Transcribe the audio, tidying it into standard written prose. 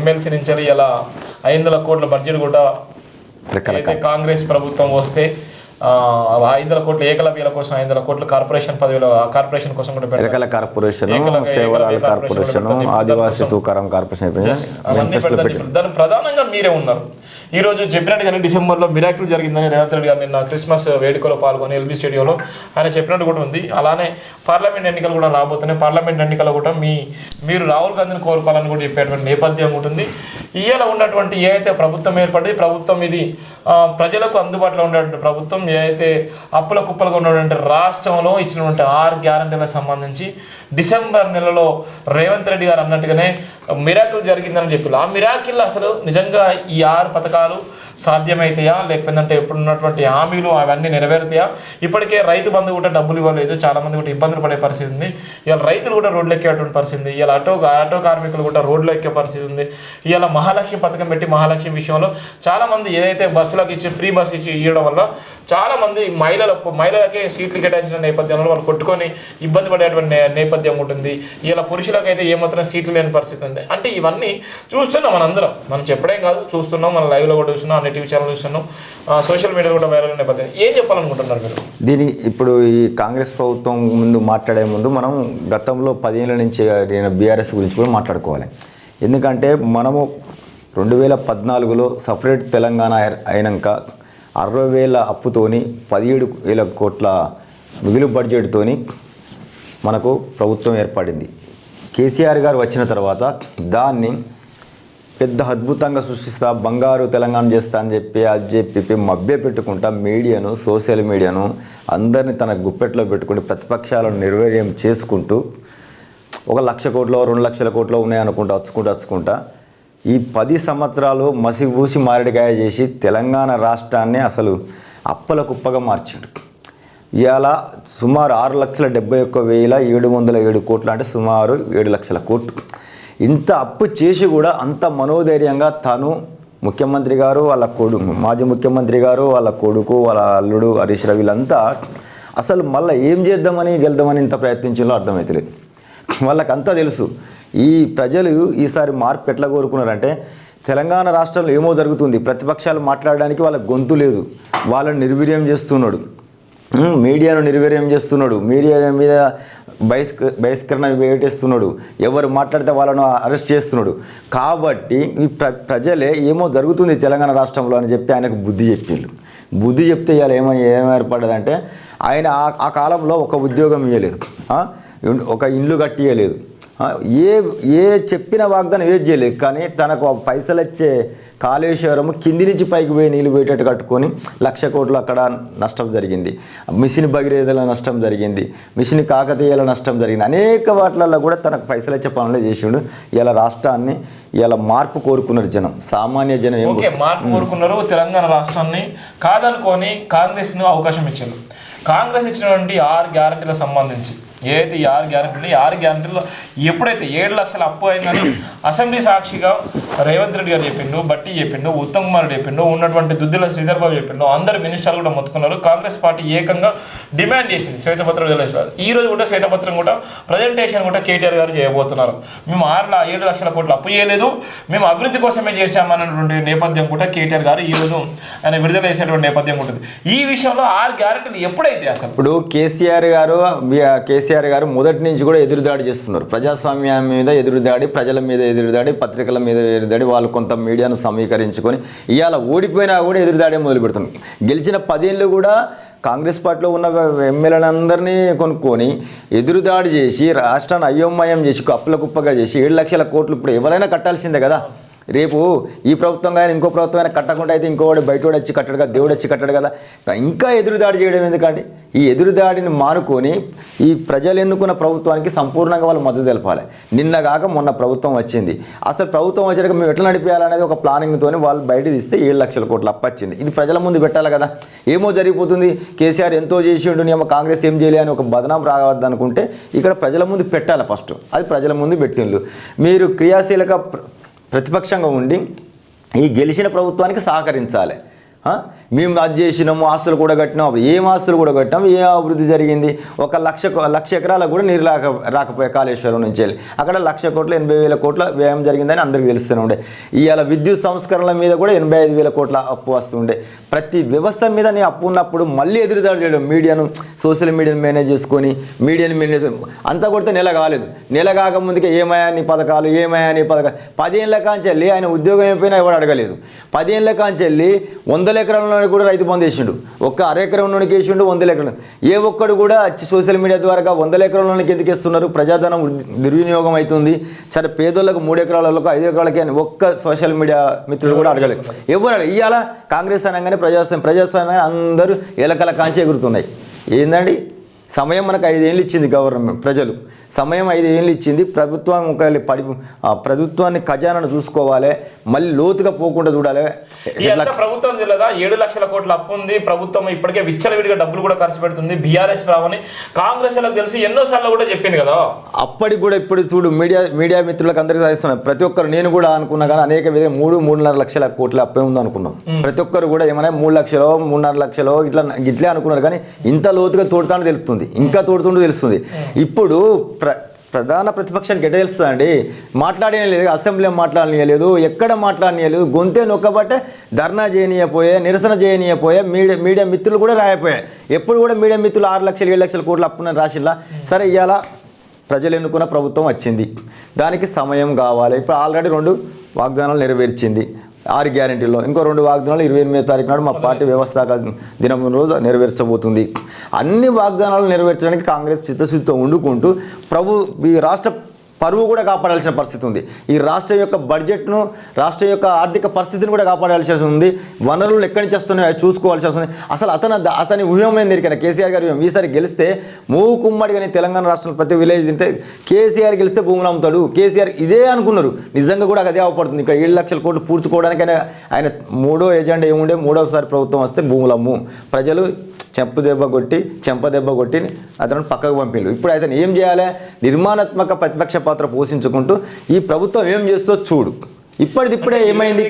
MLC నుంచి ఇలా 500 కోట్ల బడ్జెట్ కూడా అయితే కాంగ్రెస్ ప్రభుత్వం వస్తే 500 కోట్లు ఏకలవ్యాల కోసం 500 కోట్లు కార్పొరేషన్ కోసం కూడా ఎరకల కార్పొరేషన్, సేవలాల కార్పొరేషన్, ఆదివాసీ తూకారం కార్పొరేషన్ దాని ప్రధానంగా మీరే ఉన్నారు. ఈ రోజు చెప్పినట్టుగానే డిసెంబర్లో మిరాకిల్ జరిగిందని రేవంత్ రెడ్డి గారు నిన్న క్రిస్మస్ వేడుకలో పాల్గొని ఎల్బీ స్టేడియంలో ఆయన చెప్పినట్టు కూడా ఉంది. అలానే పార్లమెంట్ ఎన్నికలు కూడా రాబోతున్నాయి. పార్లమెంట్ ఎన్నికల్లో కూడా మీరు రాహుల్ గాంధీని కోరుకోవాలని కూడా చెప్పేటువంటి నేపథ్యం ఉంటుంది. ఇవాళ ఉన్నటువంటి ఏదైతే ప్రభుత్వం ఏర్పడి ప్రభుత్వం ఇది ప్రజలకు అందుబాటులో ఉండేటువంటి ప్రభుత్వం, ఏదైతే అప్పుల కుప్పలుగా ఉన్నటువంటి రాష్ట్రంలో ఇచ్చినటువంటి 6 గ్యారంటీలకు సంబంధించి డిసెంబర్ నెలలో రేవంత్ రెడ్డి గారు అన్నట్టుగానే మిరాకిల్ జరిగిందని చెప్పి ఆ మిరాకిల్ అసలు నిజంగా ఈ 6 పథకాలు సాధ్యమవుతాయా, లేకపోతే ఇప్పుడున్నటువంటి హామీలు అవన్నీ నెరవేరుతాయా? ఇప్పటికే రైతు బంధు కూడా డబ్బులు ఇవ్వలేదు, చాలామంది కూడా ఇబ్బందులు పడే పరిస్థితి ఉంది. ఇవాళ రైతులు కూడా రోడ్లు ఎక్కేటువంటి పరిస్థితి ఉంది. ఇవాళ ఆటో కార్మికులు కూడా రోడ్లు ఎక్కే పరిస్థితి ఉంది. ఇవాళ మహాలక్ష్మి పథకం పెట్టి మహాలక్ష్మి విషయంలో చాలామంది ఏదైతే బస్సులకు ఇచ్చి ఫ్రీ బస్సు ఇచ్చి ఇవ్వడం వల్ల చాలామంది మహిళలకే సీట్లు కేటాయించిన నేపథ్యంలో వాళ్ళు కొట్టుకొని ఇబ్బంది పడేటువంటి నేపథ్యం ఉంటుంది. ఇలా పురుషులకైతే ఏమాత్రం సీట్లు లేని పరిస్థితి ఉంది. అంటే ఇవన్నీ చూస్తున్నాం మనందరం, మనం చెప్పడేం కాదు, చూస్తున్నాం, మన లైవ్లో కూడా చూస్తున్నాం, అన్ని టీవీ ఛానల్ చూస్తున్నాం, సోషల్ మీడియా కూడా వైరల్ నేపథ్యం. ఏం చెప్పాలనుకుంటున్నారు మీరు దీనికి? ఇప్పుడు ఈ కాంగ్రెస్ ప్రభుత్వం ముందు మాట్లాడే ముందు మనం గతంలో 10 ఏళ్ళ నుంచి బీఆర్ఎస్ గురించి కూడా మాట్లాడుకోవాలి. ఎందుకంటే మనము 2014లో సపరేట్ తెలంగాణ అయినాక 60,000 అప్పుతోని 17,000 కోట్ల మిగులు బడ్జెట్తోని మనకు ప్రభుత్వం ఏర్పడింది. కేసీఆర్ గారు వచ్చిన తర్వాత దాన్ని పెద్ద అద్భుతంగా సృష్టిస్తా, బంగారు తెలంగాణ చేస్తా అని చెప్పి అది చెప్పి మభ్య పెట్టుకుంటా మీడియాను, సోషల్ మీడియాను అందరినీ తన గుప్పెట్లో పెట్టుకుంటూ ప్రతిపక్షాలను నిర్వీర్యం చేసుకుంటూ 1,00,000 కోట్లు 2,00,000 కోట్లు ఉన్నాయనుకుంటా వచ్చుకుంటా ఈ 10 సంవత్సరాలు మసిగూసి మారేడుకాయ చేసి తెలంగాణ రాష్ట్రాన్ని అసలు అప్పల కుప్పగా మార్చాడు. ఇవాళ సుమారు 6,71,707 కోట్లు, అంటే సుమారు 7 లక్షల కోట్లు. ఇంత అప్పు చేసి కూడా అంత మనోధైర్యంగా తను, ముఖ్యమంత్రి గారు, వాళ్ళ కొడుకు, మాజీ ముఖ్యమంత్రి గారు, వాళ్ళ కొడుకు, వాళ్ళ అల్లుడు హరీష్ రావు, వీళ్ళంతా అసలు మళ్ళీ ఏం చేద్దామని గెలుద్దామని ఇంత ప్రయత్నించాలో అర్థమవుతలేదు. వాళ్ళకంతా తెలుసు ఈ ప్రజలు ఈసారి మార్పు ఎట్లా కోరుకున్నారంటే, తెలంగాణ రాష్ట్రంలో ఏమో జరుగుతుంది, ప్రతిపక్షాలు మాట్లాడడానికి వాళ్ళ గొంతు లేదు, వాళ్ళని నిర్వీర్యం చేస్తున్నాడు, మీడియాను నిర్వీర్యం చేస్తున్నాడు, మీడియా మీద బహిష్కరణ వేటేస్తున్నాడు, ఎవరు మాట్లాడితే వాళ్ళను అరెస్ట్ చేస్తున్నాడు. కాబట్టి ఈ ప్రజలే ఏమో జరుగుతుంది తెలంగాణ రాష్ట్రంలో అని చెప్పి ఆయనకు బుద్ధి చెప్తే ఇవాళ ఏర్పడ్డదంటే, ఆయన ఆ కాలంలో ఒక ఉద్యోగం ఇవ్వలేదు, ఒక ఇల్లు కట్టి ఇవ్వలేదు, ఏ చెప్పిన వాగ్దానం ఏది చేయలేదు. కానీ తనకు పైసలు వచ్చే కాళేశ్వరం కింది నుంచి పైకి పోయి నీళ్ళు పోయేటట్టు కట్టుకొని 1,00,000 కోట్లు అక్కడ నష్టం జరిగింది, మిషన్ భగీరథల నష్టం జరిగింది, మిషన్ కాకతీయాల నష్టం జరిగింది, అనేక వాటిలలో కూడా తనకు పైసలు వచ్చే పనులు చేసిండు. ఇలా రాష్ట్రాన్ని ఇలా మార్పు కోరుకున్నారు జనం, సామాన్య జనం. మార్పు కోరుకున్నారు, తెలంగాణ రాష్ట్రాన్ని కాదనుకొని కాంగ్రెస్ను అవకాశం ఇచ్చారు. కాంగ్రెస్ ఇచ్చినటువంటి 6 గ్యారెంటీలకు సంబంధించి ఏదైతే ఈ 6 గ్యారెంటీలో ఎప్పుడైతే 7 లక్షల అప్పు అయిందని అసెంబ్లీ సాక్షిగా రేవంత్ రెడ్డి గారు చెప్పిండు, బట్టి చెప్పిండు, ఉత్తమ్ కుమార్ చెప్పిండు, ఉన్నటువంటి దుద్దిల శ్రీధర్ బాబు చెప్పిండు, అందరు మినిస్టర్లు కూడా మొత్తుకున్నారు. కాంగ్రెస్ పార్టీ ఏకంగా డిమాండ్ చేసింది శ్వేతపత్రం విడుదల. ఈ రోజు కూడా శ్వేతపత్రం కూడా ప్రజెంటేషన్ కూడా కేటీఆర్ గారు చేయబోతున్నారు. మేము 7 లక్షల కోట్లు అప్పు చేయలేదు, మేము అభివృద్ధి కోసమే చేశామన్నటువంటి నేపథ్యం కూడా కేటీఆర్ గారు ఈ రోజు ఆయన విడుదల చేసేటువంటి నేపథ్యం ఉంటుంది. ఈ విషయంలో 6 గ్యారెంటీలు ఎప్పుడైతే అసలు ఇప్పుడు కేసీఆర్ గారు మొదటి నుంచి కూడా ఎదురుదాడి చేస్తున్నారు. ప్రజాస్వామ్యం మీద ఎదురుదాడి, ప్రజల మీద ఎదురుదాడి, పత్రికల మీద ఎదురుదాడి, వాళ్ళు కొంత మీడియాను సమీకరించుకొని ఇవాళ ఓడిపోయినా కూడా ఎదురుదాడే మొదలు పెడుతున్నారు. గెలిచిన 10 ఏళ్ళు కూడా కాంగ్రెస్ పార్టీలో ఉన్న ఎమ్మెల్యేలందరినీ కొనుక్కొని ఎదురుదాడి చేసి రాష్ట్రాన్ని అయోమయం చేసి అప్పుల కుప్పగా చేసి 7 లక్షల కోట్లు ఇప్పుడు ఎవరైనా కట్టాల్సిందే కదా. రేపు ఈ ప్రభుత్వం కానీ ఇంకో ప్రభుత్వం అయినా కట్టకుండా అయితే ఇంకోవాడు బయటోడు వచ్చి కట్టడు కదా, దేవుడు వచ్చి కట్టడు కదా. ఇంకా ఎదురుదాడి చేయడం ఎందుకండి? ఈ ఎదురుదాడిని మానుకొని ఈ ప్రజలు ఎన్నుకున్న ప్రభుత్వానికి సంపూర్ణంగా వాళ్ళు మద్దతు తెలపాలి. నిన్నగాక మొన్న ప్రభుత్వం వచ్చింది, అసలు ప్రభుత్వం వచ్చాక మేము ఎట్లా నడిపేయాలనేది ఒక ప్లానింగ్తో వాళ్ళు బయట తీస్తే 7 లక్షల కోట్లు అప్పచ్చింది. ఇది ప్రజల ముందు పెట్టాలి కదా. ఏమో జరిగిపోతుంది, కేసీఆర్ ఎంతో చేసిండు, ఏమో కాంగ్రెస్ ఏం చేయలే అని ఒక బదనాం రావద్దనుకుంటే ఇక్కడ ప్రజల ముందు పెట్టాలి. ఫస్ట్ అది ప్రజల ముందు పెట్టిండ్రు. మీరు క్రియాశీలక ప్రతిపక్షంగా ఉండి ఈ గెలిచిన ప్రభుత్వానికి సహకరించాలి. మేము అది చేసినాము, ఆస్తులు కూడా కట్టినాం. ఏం ఆస్తులు కూడా కట్టినాం, ఏం అభివృద్ధి జరిగింది? 1,00,000 ఎకరాలకు కూడా నీరు రాకపోయే కాళేశ్వరం నుంచి వెళ్ళి అక్కడ 1,00,000 కోట్ల 80,000 కోట్ల వ్యయం జరిగిందని అందరికీ తెలుస్తూనే ఉండే. ఇవాళ విద్యుత్ సంస్కరణల మీద కూడా 85,000 కోట్ల అప్పు వస్తుండే. ప్రతి వ్యవస్థ మీద నీ అప్పు ఉన్నప్పుడు మళ్ళీ ఎదురుదాడి చేయడం, మీడియాను సోషల్ మీడియాను మేనేజ్ చేసుకొని అంతా కొడితే నెల కాలేదు. నెల కాకముందుకే ఏమయ్యా నీ పథకాలు, 10 ఏళ్ళ కాంచెల్లి ఆయన ఉద్యోగం అయిపోయినా ఎవడు అడగలేదు. 10 ఏళ్ళ కాంచెల్లి 100 ఎకరంలో కూడా రైతు బంధు వేసిండు. ఒక్క అరెకరంలోనికి వేసిండు, 100 ఎకరం. ఏ ఒక్కడు కూడా వచ్చి సోషల్ మీడియా ద్వారా 100 ఎకరంలోనికి ఎందుకు ఇస్తున్నారు? ప్రజాధనం దుర్వినియోగం అవుతుంది. సరే పేదోళ్ళకు 3 ఎకరాలకు 5 ఎకరాలకి అని ఒక్క సోషల్ మీడియా మిత్రులు కూడా అడగలేదు. ఎవరు ఇవాళ కాంగ్రెస్ అనగానే ప్రజాస్వామ్యంగా అందరూ ఎలకల కాంచి ఎగురుతున్నాయి. ఏందండి సమయం మనకు 5 ఏళ్ళు ఇచ్చింది గవర్నమెంట్, ప్రజలు సమయం 5 ఏళ్ళు ఇచ్చింది. ప్రభుత్వం ప్రభుత్వాన్ని ఖజానాను చూసుకోవాలి, మళ్ళీ లోతుగా పోకుండా చూడాలి. ప్రభుత్వం తెలియదా 7 లక్షల కోట్ల అప్పు ఉంది, ప్రభుత్వం ఇప్పటికే విచ్చలవిడిగా డబ్బులు కూడా ఖర్చు పెడుతుంది, బీఆర్ఎస్ రావని కాంగ్రెస్ వాళ్ళకి తెలిసి ఎన్నోసార్లు కూడా చెప్పింది కదా. అప్పటికి కూడా ఇప్పుడు చూడు మీడియా మిత్రులకు అందరికీ సాధిస్తున్నాను. ప్రతి ఒక్కరు, నేను కూడా అనుకున్నా కానీ అనేక విధంగా 3-3.5 లక్షల కోట్ల అప్పే ఉంది అనుకున్నాం. ప్రతి ఒక్కరు కూడా ఏమైనా 3 లక్షలు 3.5 లక్షలు ఇట్లే అనుకున్నారు. కానీ ఇంత లోతుగా తోడుతానో తెలుస్తుంది, ఇంకా తోడుతుండో తెలుస్తుంది. ఇప్పుడు ప్రధాన ప్రతిపక్షానికి ఎట్లా తెలుస్తుంది అండి? మాట్లాడలేదు, అసెంబ్లీలో మాట్లాడనీయలేదు, ఎక్కడ మాట్లాడనీయలేదు. గొంతే నొక్కబట్టే ధర్నా చేయనీయపోయే, నిరసన చేయనీయపోయే, మీడియా మిత్రులు కూడా రాయపోయాయి. ఎప్పుడు కూడా మీడియా మిత్రులు 6 లక్షలు 7 లక్షల కోట్లు అప్పున రాసిల్లా. సరే ఇవాళ ప్రజలు ఎన్నుకున్న ప్రభుత్వం వచ్చింది, దానికి సమయం కావాలి. ఇప్పుడు ఆల్రెడీ 2 వాగ్దానాలు నెరవేర్చింది 6 గ్యారెంటీల్లో. ఇంకో 2 వాగ్దానాలు 28వ తారీఖు నాడు మా పార్టీ వ్యవస్థాపక దినం రోజు నెరవేర్చబోతుంది. అన్ని వాగ్దానాలు నెరవేర్చడానికి కాంగ్రెస్ చిత్తశుద్ధితో వండుకుంటూ ఈ రాష్ట్ర పరువు కూడా కాపాడాల్సిన పరిస్థితి ఉంది. ఈ రాష్ట్రం యొక్క బడ్జెట్ను, రాష్ట్రం యొక్క ఆర్థిక పరిస్థితిని కూడా కాపాడాల్సి ఉంది. వనరులు ఎక్కడి నుంచి వస్తున్నాయో చూసుకోవాల్సి వస్తుంది. అసలు అతని వ్యూహమైంది ఎరికైనా కేసీఆర్ గారి వ్యూహం. ఈసారి గెలిస్తే మూకుమ్మడి కానీ తెలంగాణ రాష్ట్రంలో ప్రతి విలేజ్ తింటే కేసీఆర్ గెలిస్తే భూములు అమ్ముతాడు. కేసీఆర్ ఇదే అనుకున్నారు, నిజంగా కూడా అదే అవపడుతుంది. ఇక్కడ 7 లక్షల కోట్లు పూడ్చుకోవడానికైనా ఆయన 3వ ఎజెండా ఏముండే, 3వసారి ప్రభుత్వం వస్తే భూములు అమ్ము, ప్రజలు చెంపదెబ్బ కొట్టి అతను పక్కకు పంపిండు. ఇప్పుడు అతను ఏం చేయాలి? నిర్మాణాత్మక ప్రతిపక్ష పాత్ర పోషించుకుంటూ ఈ ప్రభుత్వం ఏం చేస్తుందో చూడు. ఇప్పటిదిప్పుడే ఏమైంది?